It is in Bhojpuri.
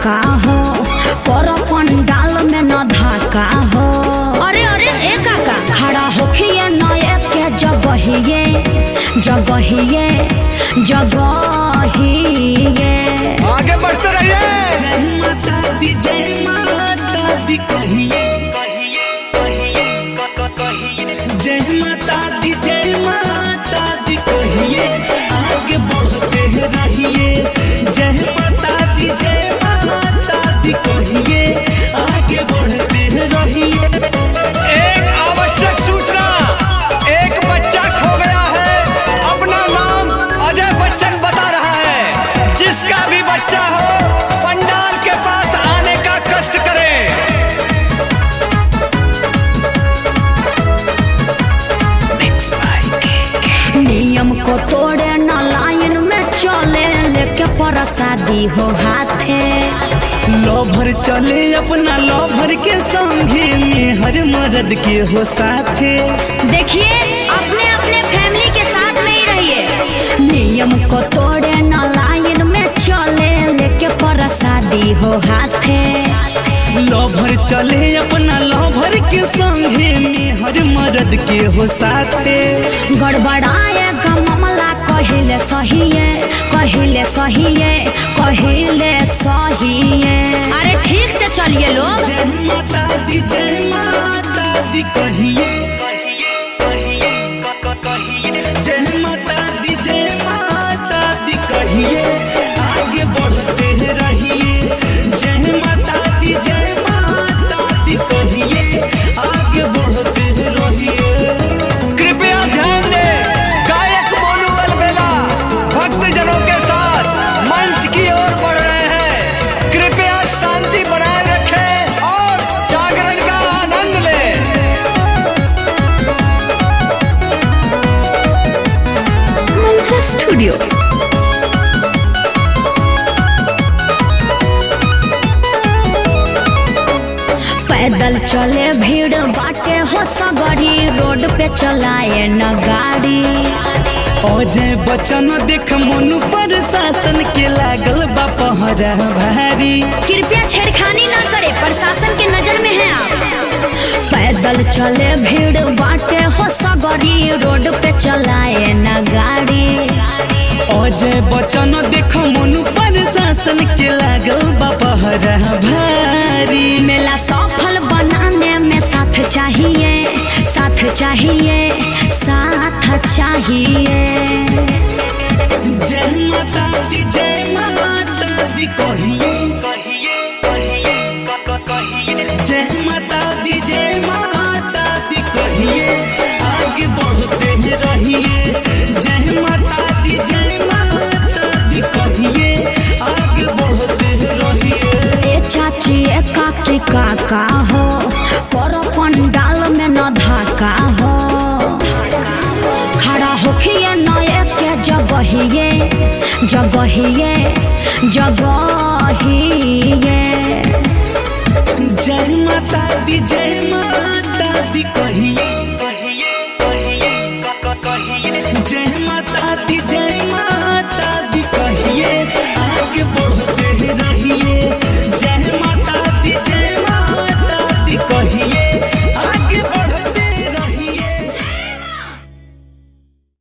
काका हो पर पंडाल में न धाका हो। अरे अरे ए काका खड़ा होखिए नए के जगहिए जगहिए जगहिए। आगे बढ़ते रहिए। जय माता दी कहिए कहिए कहिए कहिए। जय माता दी कहिए आगे बढ़ते रहिए। जय माता दी कहिए आगे बढ़ते रहिए। एक आवश्यक सूचना, एक बच्चा खो गया है। अपना नाम अजय बच्चन बता रहा है। जिसका भी बच्चा हो पंडाल के पास आने का कष्ट करे। नियम को तोड़े न लाइन में चले लेके प्रसादी हो हाथे। लौभर चले अपना लौभर के संगे में हर मर्द के हो साथे। देखिए अपने अपने फैमिली के साथ में ही रहिए। नियम को तोड़े न लाइन में चले लेके प्रसादी हो हाथे। लौभर चले अपना लौभर के संगे में हर मर्द के हो साथे। गड़बड़ाएगा मामला कहिले सहिए कहिले सहिए कहिले सहिए। अरे ठीक से चलिए लोग। जय माता दी कहिए कहिए कहिए कहिए। जय माता दी कहिए आगे बढ़ते रहिए। जय माता दी कहिए आगे बढ़ते रहिए। कृपया ध्यान दें, गायक मोनू अलबेला भक्तजनों के साथ मंच की ओर बढ़ रहे हैं। कृपया शांति बनाए रखें और जागरण का आनंद लें। मंत्रा स्टूडियो। पैदल चले भीड़ बाटे हो सगरी रोड पे चलाए न गाड़ी। अजय बच्चन देख मनु प्रशासन के लागल बा पहरा भारी। कृपया छेड़खानी ना करे, प्रशासन के नजर में है आप। पैदल चले भीड़ बाटे हो सगरी रोड पे चलाए न गाड़ी। अजय बच्चन देख मनु प्रशासन के लागल बा पहरा भारी। मेला सफल बनाने में साथ चाहिए साथ चाहिए साथ चाहिए। जय माता दी कहिए कहिए कहिए कहिए। जय माता दी कहिए आगे बढ़ते रहिए। जय माता दी कहिए आगे बढ़ते रहिए। ए चाची ए काकी काका हो पर पंडाल में न धाका हो। खड़ा होखिए नए के जगहिए जगहिए जगहिए। जय माता दी कहिए